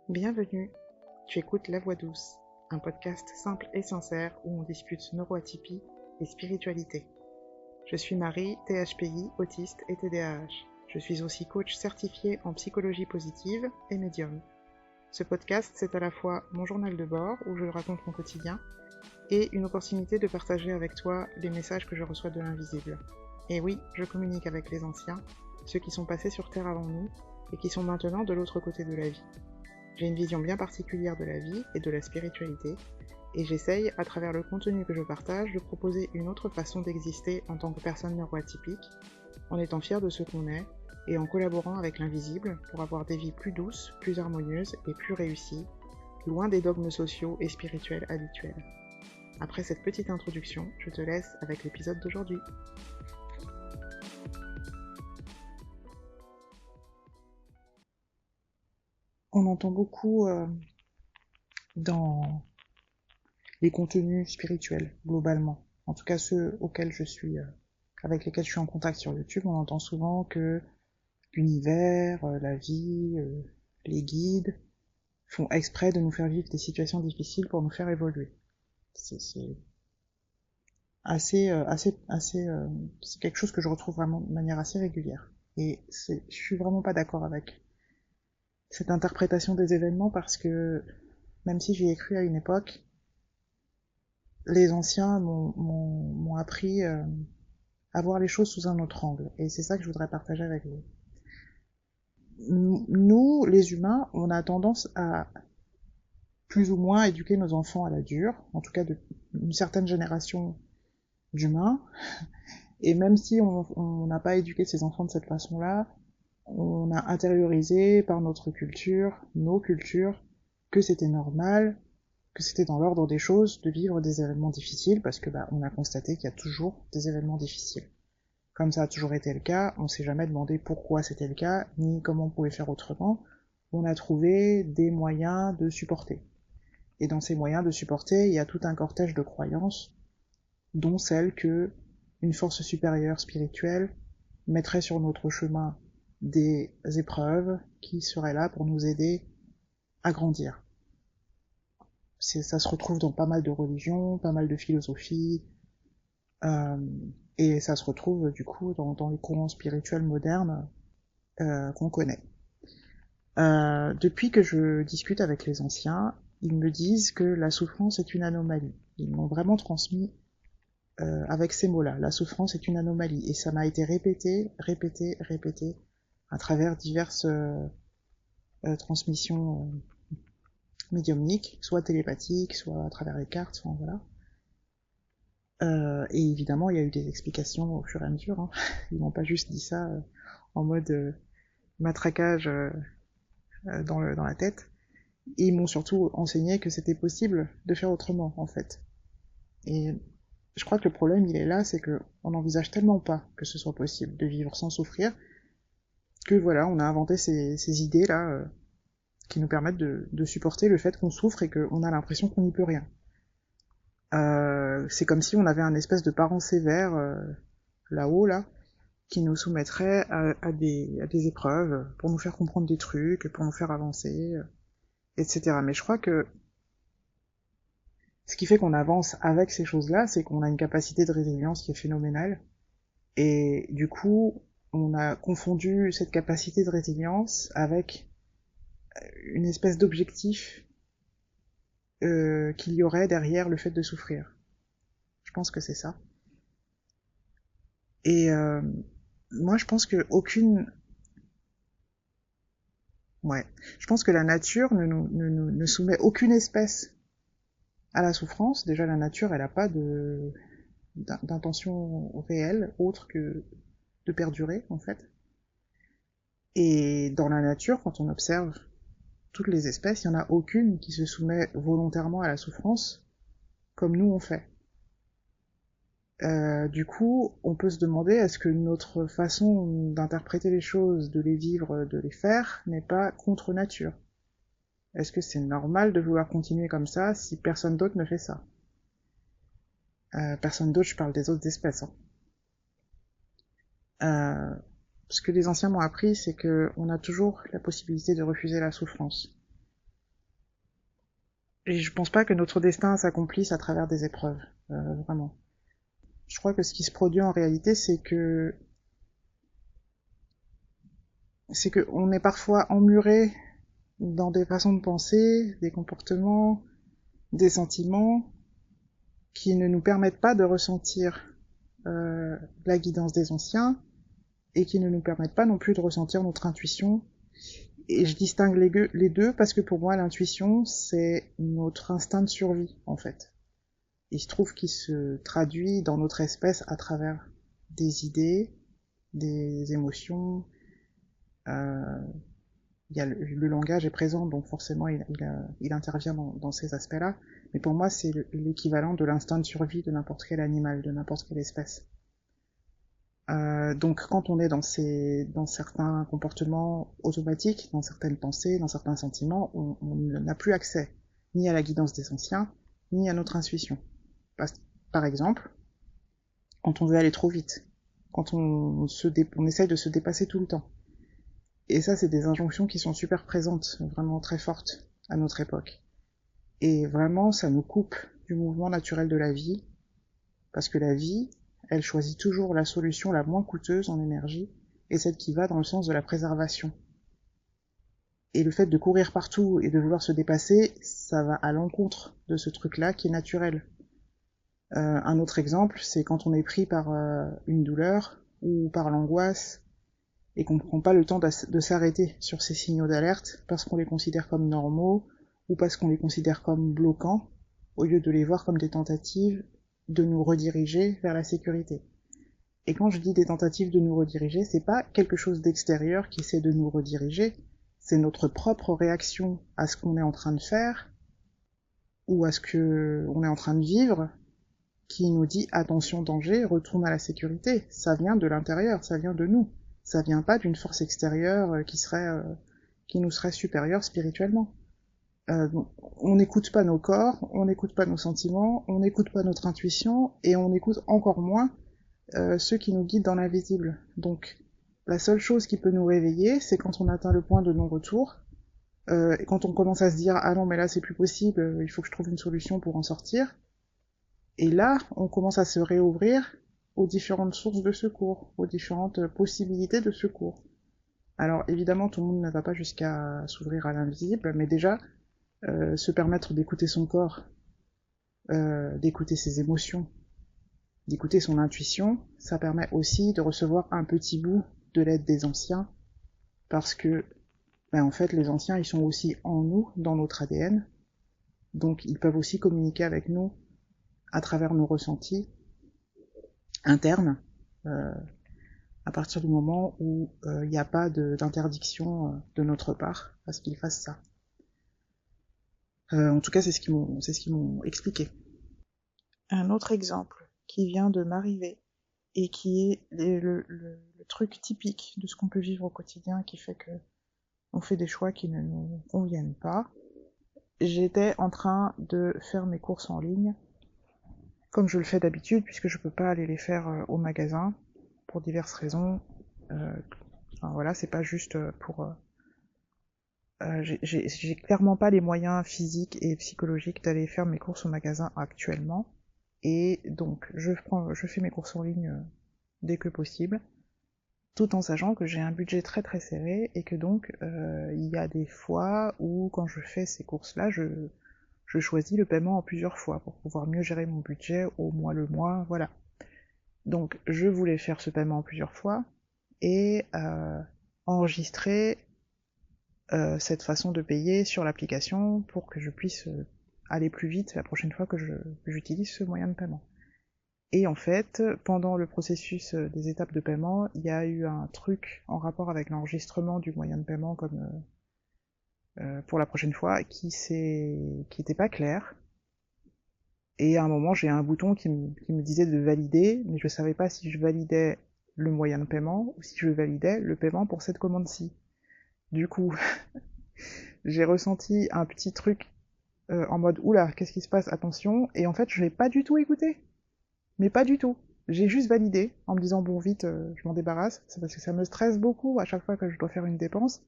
Bienvenue, tu écoutes La Voix douce, un podcast simple et sincère où on discute neuroatypie et spiritualité. Je suis Marie, THPI, autiste et TDAH. Je suis aussi coach certifié en psychologie positive et médium. Ce podcast, c'est à la fois mon journal de bord où je raconte mon quotidien et une opportunité de partager avec toi les messages que je reçois de l'invisible. Et oui, je communique avec les anciens, ceux qui sont passés sur Terre avant nous et qui sont maintenant de l'autre côté de la vie. J'ai une vision bien particulière de la vie et de la spiritualité, et j'essaye, à travers le contenu que je partage, de proposer une autre façon d'exister en tant que personne neuroatypique, en étant fier de ce qu'on est, et en collaborant avec l'invisible pour avoir des vies plus douces, plus harmonieuses et plus réussies, loin des dogmes sociaux et spirituels habituels. Après cette petite introduction, je te laisse avec l'épisode d'aujourd'hui. On entend beaucoup dans les contenus spirituels, globalement. En tout cas, ceux auxquels avec lesquels je suis en contact sur YouTube, on entend souvent que l'univers, la vie, les guides font exprès de nous faire vivre des situations difficiles pour nous faire évoluer. C'est c'est quelque chose que je retrouve vraiment de manière assez régulière. Et je suis vraiment pas d'accord avec cette interprétation des événements parce que même si j'y ai cru à une époque, les anciens m'ont appris à voir les choses sous un autre angle. Et c'est ça que je voudrais partager avec vous. Nous, les humains, on a tendance à plus ou moins éduquer nos enfants à la dure, en tout cas d'une certaine génération d'humains. Et même si on n'a pas éduqué ses enfants de cette façon-là, on a intériorisé par notre culture, nos cultures, que c'était normal, que c'était dans l'ordre des choses de vivre des événements difficiles, parce que on a constaté qu'il y a toujours des événements difficiles. Comme ça a toujours été le cas, on s'est jamais demandé pourquoi c'était le cas, ni comment on pouvait faire autrement. On a trouvé des moyens de supporter. Et dans ces moyens de supporter, il y a tout un cortège de croyances, dont celle que une force supérieure spirituelle mettrait sur notre chemin des épreuves qui seraient là pour nous aider à grandir. Ça se retrouve dans pas mal de religions, pas mal de philosophies, et ça se retrouve du coup dans les courants spirituels modernes qu'on connaît. Depuis que je discute avec les anciens, ils me disent que la souffrance est une anomalie. Ils m'ont vraiment transmis avec ces mots-là. La souffrance est une anomalie. Et ça m'a été répété à travers diverses transmissions médiumniques, soit télépathiques, soit à travers les cartes, soit voilà. Et évidemment, il y a eu des explications au fur et à mesure. Hein. Ils m'ont pas juste dit ça en mode matraquage dans la tête. Et ils m'ont surtout enseigné que c'était possible de faire autrement, en fait. Et je crois que le problème, il est là, c'est que on n'envisage tellement pas que ce soit possible de vivre sans souffrir, que voilà, on a inventé ces idées-là qui nous permettent de supporter le fait qu'on souffre et qu'on a l'impression qu'on n'y peut rien. C'est comme si on avait un espèce de parent sévère là-haut, là, qui nous soumettrait à des épreuves pour nous faire comprendre des trucs, pour nous faire avancer, etc. Mais je crois que ce qui fait qu'on avance avec ces choses-là, c'est qu'on a une capacité de résilience qui est phénoménale. Et du coup, on a confondu cette capacité de résilience avec une espèce d'objectif qu'il y aurait derrière le fait de souffrir. Je pense que c'est ça. Et moi, je pense que je pense que la nature ne soumet aucune espèce à la souffrance. Déjà, la nature, elle n'a pas d'intention réelle autre que de perdurer, en fait. Et dans la nature, quand on observe toutes les espèces, il n'y en a aucune qui se soumet volontairement à la souffrance, comme nous on fait. Du coup, on peut se demander est-ce que notre façon d'interpréter les choses, de les vivre, de les faire, n'est pas contre nature? Est-ce que c'est normal de vouloir continuer comme ça si personne d'autre ne fait ça? Personne d'autre, je parle des autres espèces. Hein. Ce que les anciens m'ont appris, c'est que on a toujours la possibilité de refuser la souffrance. Et je pense pas que notre destin s'accomplisse à travers des épreuves, vraiment. Je crois que ce qui se produit en réalité, c'est que on est parfois emmuré dans des façons de penser, des comportements, des sentiments qui ne nous permettent pas de ressentir la guidance des anciens et qui ne nous permettent pas non plus de ressentir notre intuition. Et je distingue les deux parce que pour moi, l'intuition, c'est notre instinct de survie, en fait. Il se trouve qu'il se traduit dans notre espèce à travers des idées, des émotions. Euh, le langage est présent, donc forcément il intervient dans ces aspects-là. Mais pour moi, c'est l'équivalent de l'instinct de survie de n'importe quel animal, de n'importe quelle espèce. Donc quand on est dans certains comportements automatiques, dans certaines pensées, dans certains sentiments, on n'a plus accès ni à la guidance des anciens, ni à notre intuition. Par exemple, quand on veut aller trop vite, quand on essaye de se dépasser tout le temps. Et ça, c'est des injonctions qui sont super présentes, vraiment très fortes à notre époque. Et vraiment, ça nous coupe du mouvement naturel de la vie, parce que la vie, elle choisit toujours la solution la moins coûteuse en énergie, et celle qui va dans le sens de la préservation. Et le fait de courir partout et de vouloir se dépasser, ça va à l'encontre de ce truc-là qui est naturel. Un autre exemple, c'est quand on est pris par une douleur ou par l'angoisse et qu'on ne prend pas le temps de s'arrêter sur ces signaux d'alerte parce qu'on les considère comme normaux ou parce qu'on les considère comme bloquants, au lieu de les voir comme des tentatives de nous rediriger vers la sécurité. Et quand je dis des tentatives de nous rediriger, c'est pas quelque chose d'extérieur qui essaie de nous rediriger, c'est notre propre réaction à ce qu'on est en train de faire ou à ce qu'on est en train de vivre qui nous dit attention danger, retourne à la sécurité. Ça vient de l'intérieur, ça vient de nous. Ça vient pas d'une force extérieure qui nous serait supérieure spirituellement. On n'écoute pas nos corps, on n'écoute pas nos sentiments, on n'écoute pas notre intuition et on écoute encore moins ceux qui nous guident dans l'invisible. Donc la seule chose qui peut nous réveiller, c'est quand on atteint le point de non-retour, et quand on commence à se dire ah non mais là c'est plus possible, il faut que je trouve une solution pour en sortir. Et là, on commence à se réouvrir aux différentes sources de secours, aux différentes possibilités de secours. Alors évidemment, tout le monde ne va pas jusqu'à s'ouvrir à l'invisible, mais déjà, se permettre d'écouter son corps, d'écouter ses émotions, d'écouter son intuition, ça permet aussi de recevoir un petit bout de l'aide des anciens, parce que, en fait, les anciens, ils sont aussi en nous, dans notre ADN, donc ils peuvent aussi communiquer avec nous à travers nos ressentis internes, à partir du moment où il n'y a pas d'interdiction de notre part à ce qu'ils fassent ça. En tout cas, c'est ce qu'ils m'ont expliqué. Un autre exemple qui vient de m'arriver et qui est le truc typique de ce qu'on peut vivre au quotidien qui fait que on fait des choix qui ne nous conviennent pas. J'étais en train de faire mes courses en ligne, comme je le fais d'habitude, puisque je peux pas aller les faire au magasin, pour diverses raisons. Enfin, voilà, c'est pas juste pour... j'ai clairement pas les moyens physiques et psychologiques d'aller faire mes courses au magasin actuellement. Et donc, je fais mes courses en ligne dès que possible, tout en sachant que j'ai un budget très très serré et que donc il y a des fois où quand je fais ces courses-là, je choisis le paiement en plusieurs fois pour pouvoir mieux gérer mon budget au mois le mois, voilà. Donc je voulais faire ce paiement en plusieurs fois et enregistrer cette façon de payer sur l'application pour que je puisse aller plus vite la prochaine fois que j'utilise ce moyen de paiement. Et en fait, pendant le processus des étapes de paiement, il y a eu un truc en rapport avec l'enregistrement du moyen de paiement comme pour la prochaine fois qui était pas clair. Et à un moment, j'ai un bouton qui me disait de valider, mais je savais pas si je validais le moyen de paiement ou si je validais le paiement pour cette commande-ci. Du coup, j'ai ressenti un petit truc en mode oula, qu'est-ce qui se passe, attention, et en fait, je l'ai pas du tout écouté. Mais pas du tout. J'ai juste validé en me disant bon vite, je m'en débarrasse, c'est parce que ça me stresse beaucoup à chaque fois que je dois faire une dépense.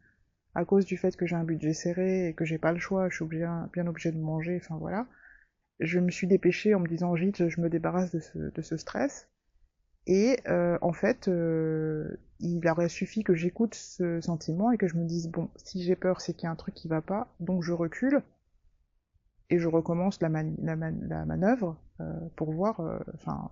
à cause du fait que j'ai un budget serré et que j'ai pas le choix, je suis bien obligée de manger, enfin voilà. Je me suis dépêchée en me disant vite, je me débarrasse de ce stress. Et en fait, il aurait suffi que j'écoute ce sentiment et que je me dise, bon, si j'ai peur, c'est qu'il y a un truc qui va pas, donc je recule et je recommence la manœuvre pour voir, enfin,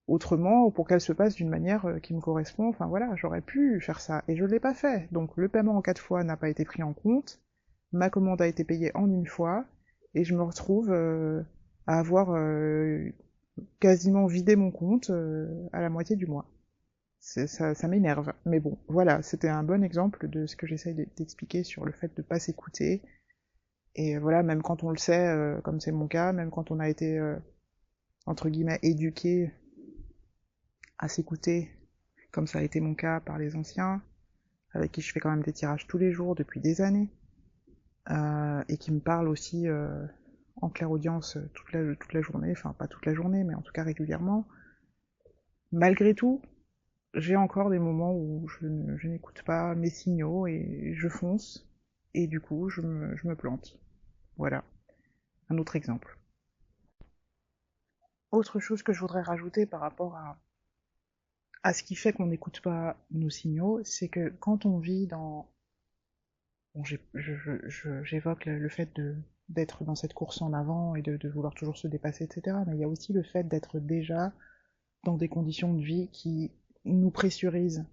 autrement, ou pour qu'elle se passe d'une manière qui me correspond. Enfin voilà, j'aurais pu faire ça, et je l'ai pas fait. Donc le paiement en 4 fois n'a pas été pris en compte, ma commande a été payée en une fois, et je me retrouve à avoir quasiment vidé mon compte à la moitié du mois. Ça m'énerve. Mais bon, voilà, c'était un bon exemple de ce que j'essaye d'expliquer sur le fait de pas s'écouter. Et voilà, même quand on le sait, comme c'est mon cas, même quand on a été, entre guillemets, éduqué à s'écouter, comme ça a été mon cas par les anciens, avec qui je fais quand même des tirages tous les jours depuis des années, et qui me parlent aussi en claire audience toute la journée, enfin pas toute la journée, mais en tout cas régulièrement. Malgré tout, j'ai encore des moments où je n'écoute pas mes signaux et je fonce, et du coup je me plante. Voilà, un autre exemple. Autre chose que je voudrais rajouter par rapport à ce qui fait qu'on n'écoute pas nos signaux, c'est que quand on vit dans... Bon, j'évoque le fait d'être dans cette course en avant et de vouloir toujours se dépasser, etc. Mais il y a aussi le fait d'être déjà dans des conditions de vie qui nous pressurisent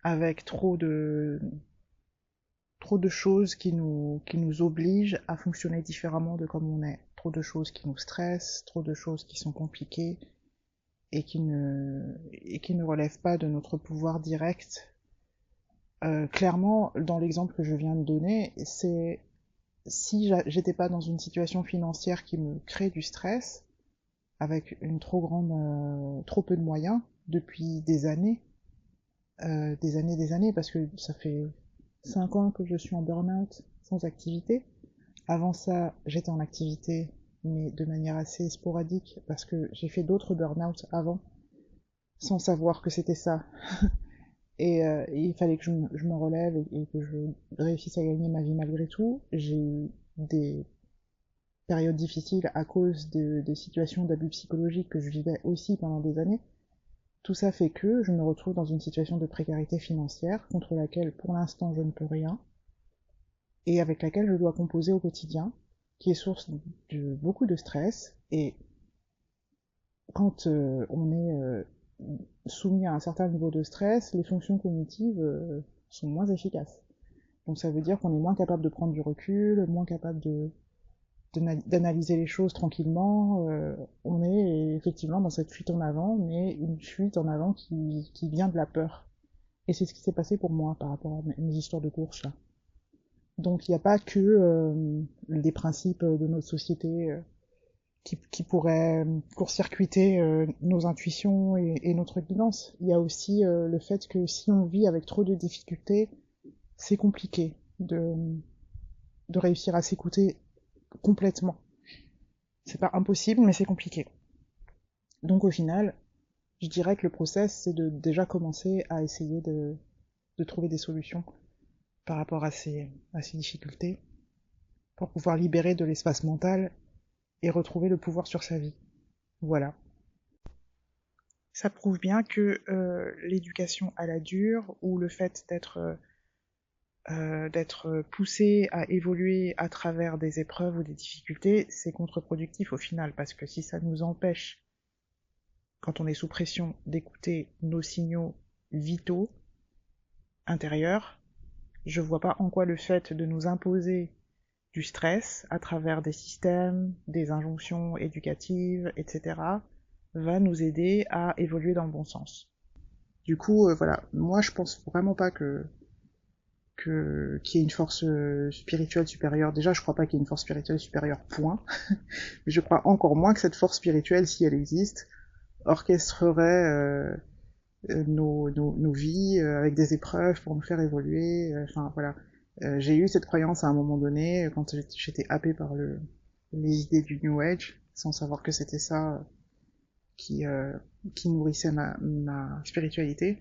avec trop de choses qui nous obligent à fonctionner différemment de comme on est. Trop de choses qui nous stressent, trop de choses qui sont compliquées et qui ne relèvent pas de notre pouvoir direct. Clairement, dans l'exemple que je viens de donner, c'est si j'étais pas dans une situation financière qui me crée du stress, avec une trop peu de moyens, depuis des années, parce que ça fait 5 ans que je suis en burn-out, sans activité. Avant ça, j'étais en activité, mais de manière assez sporadique, parce que j'ai fait d'autres burn-out avant, sans savoir que c'était ça. Et il fallait que je me relève et que je réussisse à gagner ma vie malgré tout. J'ai eu des périodes difficiles à cause de situations d'abus psychologiques que je vivais aussi pendant des années. Tout ça fait que je me retrouve dans une situation de précarité financière contre laquelle pour l'instant je ne peux rien et avec laquelle je dois composer au quotidien, qui est source de beaucoup de stress. Et quand on est soumis à un certain niveau de stress, les fonctions cognitives sont moins efficaces. Donc ça veut dire qu'on est moins capable de prendre du recul, moins capable d'analyser les choses tranquillement. On est effectivement dans cette fuite en avant, mais une fuite en avant qui vient de la peur. Et c'est ce qui s'est passé pour moi par rapport à mes histoires de course là. Donc il n'y a pas que les principes de notre société qui pourraient court-circuiter nos intuitions et notre guidance. Il y a aussi le fait que si on vit avec trop de difficultés, c'est compliqué de réussir à s'écouter complètement. C'est pas impossible, mais c'est compliqué. Donc au final, je dirais que le process, c'est de déjà commencer à essayer de trouver des solutions par rapport à ces difficultés, pour pouvoir libérer de l'espace mental et retrouver le pouvoir sur sa vie. Voilà. Ça prouve bien que l'éducation à la dure, ou le fait d'être poussé à évoluer à travers des épreuves ou des difficultés, c'est contre-productif au final, parce que si ça nous empêche, quand on est sous pression, d'écouter nos signaux vitaux intérieurs, je vois pas en quoi le fait de nous imposer du stress à travers des systèmes, des injonctions éducatives, etc., va nous aider à évoluer dans le bon sens. Du coup, voilà, moi je pense vraiment pas qu'il y ait une force spirituelle supérieure. Déjà, je crois pas qu'il y ait une force spirituelle supérieure, point. Mais je crois encore moins que cette force spirituelle, si elle existe, orchestrerait nos vies avec des épreuves pour nous faire évoluer. Enfin, voilà. J'ai eu cette croyance à un moment donné, quand j'étais happée par les idées du New Age, sans savoir que c'était ça qui, euh, qui nourrissait ma spiritualité.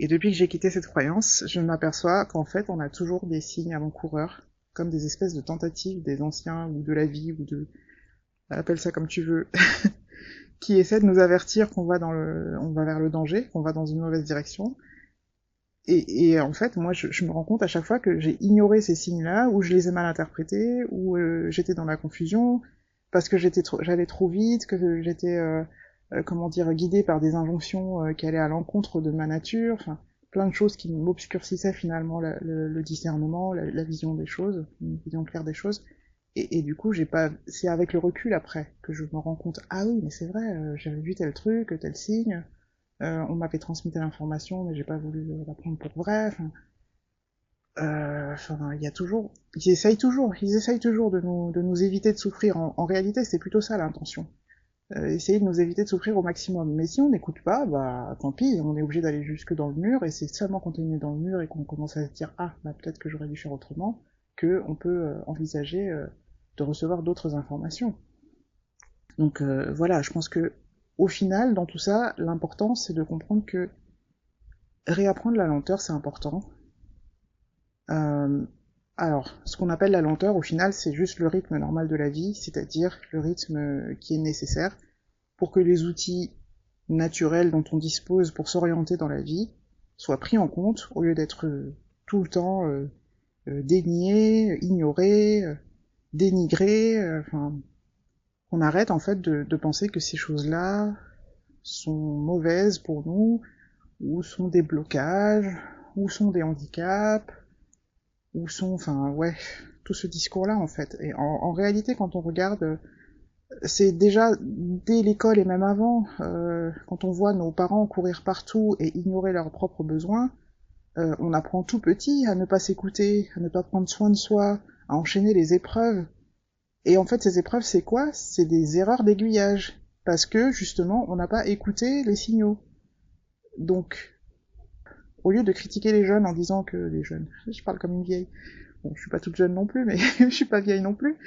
Et depuis que j'ai quitté cette croyance, je m'aperçois qu'en fait, on a toujours des signes avant-coureurs, comme des espèces de tentatives des anciens, ou de la vie, ou de... appelle ça comme tu veux, qui essaient de nous avertir qu'on va on va vers le danger, qu'on va dans une mauvaise direction. Et en fait, moi, je me rends compte à chaque fois que j'ai ignoré ces signes-là, ou je les ai mal interprétés, ou j'étais dans la confusion, parce que j'allais trop vite, que j'étais, comment dire, guidée par des injonctions qui allaient à l'encontre de ma nature, enfin, plein de choses qui m'obscurcissaient finalement le discernement, la vision des choses, une vision claire des choses. Et du coup, j'ai pas, c'est avec le recul après que je me rends compte, ah oui, mais c'est vrai, j'avais vu tel truc, tel signe, on m'avait transmis telle information, mais j'ai pas voulu la prendre pour vrai. Enfin, il y a toujours, ils essayent toujours de nous éviter de souffrir. En réalité, c'est plutôt ça l'intention. Essayer de nous éviter de souffrir au maximum. Mais si on n'écoute pas, bah tant pis, on est obligé d'aller jusque dans le mur, et c'est seulement quand on est dans le mur et qu'on commence à se dire ah bah peut-être que j'aurais dû faire autrement, que on peut envisager de recevoir d'autres informations. Donc voilà, je pense que au final, dans tout ça, l'important c'est de comprendre que réapprendre la lenteur, c'est important. Euh, alors, ce qu'on appelle la lenteur, au final, c'est juste le rythme normal de la vie, c'est-à-dire le rythme qui est nécessaire pour que les outils naturels dont on dispose pour s'orienter dans la vie soient pris en compte, au lieu d'être tout le temps déniés, ignorés, dénigrés, enfin, on arrête en fait de penser que ces choses-là sont mauvaises pour nous, ou sont des blocages, ou sont des handicaps, où sont, enfin ouais, tout ce discours-là en fait. Et en réalité, quand on regarde, c'est déjà dès l'école et même avant, quand on voit nos parents courir partout et ignorer leurs propres besoins, on apprend tout petit à ne pas s'écouter, à ne pas prendre soin de soi, à enchaîner les épreuves. Et en fait, ces épreuves, c'est quoi? C'est des erreurs d'aiguillage. Parce que, justement, on n'a pas écouté les signaux. Donc, au lieu de critiquer les jeunes en disant que les jeunes, je parle comme une vieille, bon, je suis pas toute jeune non plus, mais je suis pas vieille non plus.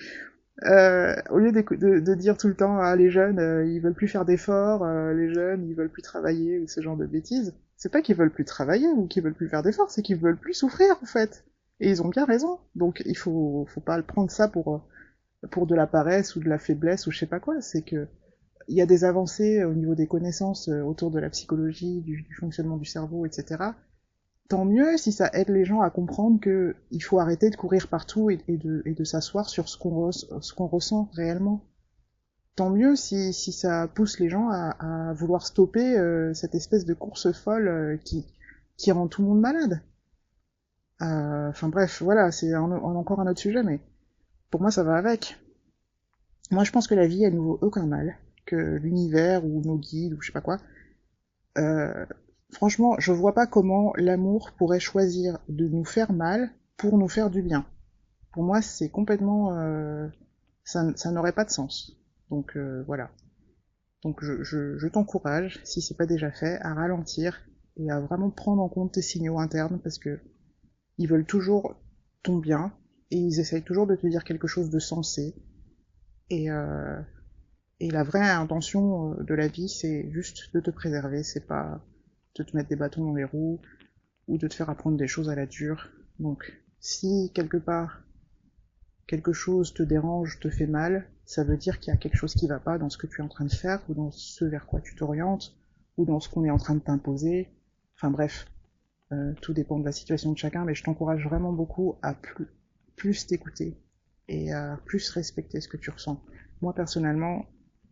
Au lieu de dire tout le temps ah les jeunes ils veulent plus faire d'efforts, les jeunes ils veulent plus travailler ou ce genre de bêtises, c'est pas qu'ils veulent plus travailler ou qu'ils veulent plus faire d'efforts, c'est qu'ils veulent plus souffrir en fait. Et ils ont bien raison. Donc faut pas le prendre ça pour de la paresse ou de la faiblesse ou je sais pas quoi. C'est que il y a des avancées au niveau des connaissances autour de la psychologie, du fonctionnement du cerveau, etc. Tant mieux si ça aide les gens à comprendre que il faut arrêter de courir partout et de s'asseoir sur ce qu'on ressent réellement. Tant mieux si ça pousse les gens à vouloir stopper cette espèce de course folle qui rend tout le monde malade. Enfin bref, voilà, c'est encore un autre sujet, mais pour moi ça va avec. Moi je pense que la vie elle nous vaut aucun mal, que l'univers ou nos guides ou je sais pas quoi, euh, franchement, je vois pas comment l'amour pourrait choisir de nous faire mal pour nous faire du bien. Pour moi, c'est complètement... ça n'aurait pas de sens. Donc voilà. Donc je t'encourage, si c'est pas déjà fait, à ralentir et à vraiment prendre en compte tes signaux internes parce que ils veulent toujours ton bien et ils essayent toujours de te dire quelque chose de sensé. Et, euh, et la vraie intention de la vie, c'est juste de te préserver, c'est pas de te mettre des bâtons dans les roues ou de te faire apprendre des choses à la dure. Donc, si quelque part quelque chose te dérange, te fait mal, ça veut dire qu'il y a quelque chose qui va pas dans ce que tu es en train de faire ou dans ce vers quoi tu t'orientes ou dans ce qu'on est en train de t'imposer. Enfin bref, tout dépend de la situation de chacun, mais je t'encourage vraiment beaucoup à plus t'écouter et à plus respecter ce que tu ressens. Moi personnellement,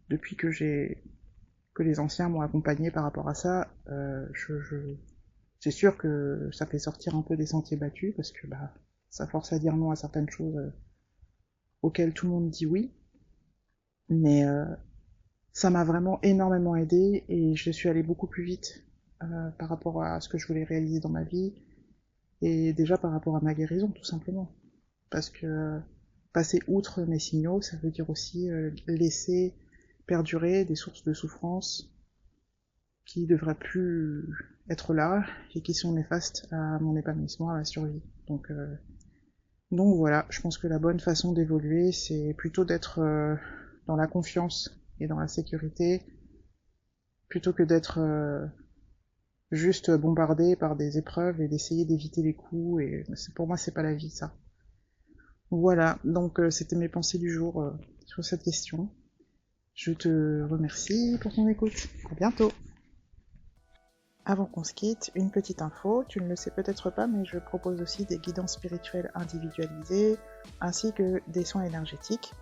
depuis que les anciens m'ont accompagné par rapport à ça, c'est sûr que ça fait sortir un peu des sentiers battus parce que bah ça force à dire non à certaines choses auxquelles tout le monde dit oui, mais ça m'a vraiment énormément aidé et je suis allée beaucoup plus vite par rapport à ce que je voulais réaliser dans ma vie et déjà par rapport à ma guérison tout simplement. Parce que passer outre mes signaux, ça veut dire aussi laisser perdurer des sources de souffrance qui devraient plus être là et qui sont néfastes à mon épanouissement, à ma survie. Donc voilà, je pense que la bonne façon d'évoluer, c'est plutôt d'être dans la confiance et dans la sécurité, plutôt que d'être juste bombardé par des épreuves et d'essayer d'éviter les coups, et pour moi c'est pas la vie ça. Voilà, donc c'était mes pensées du jour sur cette question. Je te remercie pour ton écoute. À bientôt. Avant qu'on se quitte, une petite info, tu ne le sais peut-être pas, mais je propose aussi des guidances spirituelles individualisées, ainsi que des soins énergétiques.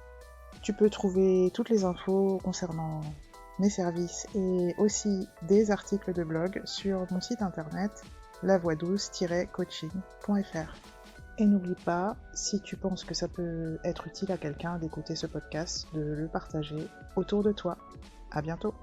Tu peux trouver toutes les infos concernant mes services et aussi des articles de blog sur mon site internet lavoidouce-coaching.fr. Et n'oublie pas, si tu penses que ça peut être utile à quelqu'un d'écouter ce podcast, de le partager autour de toi. À bientôt!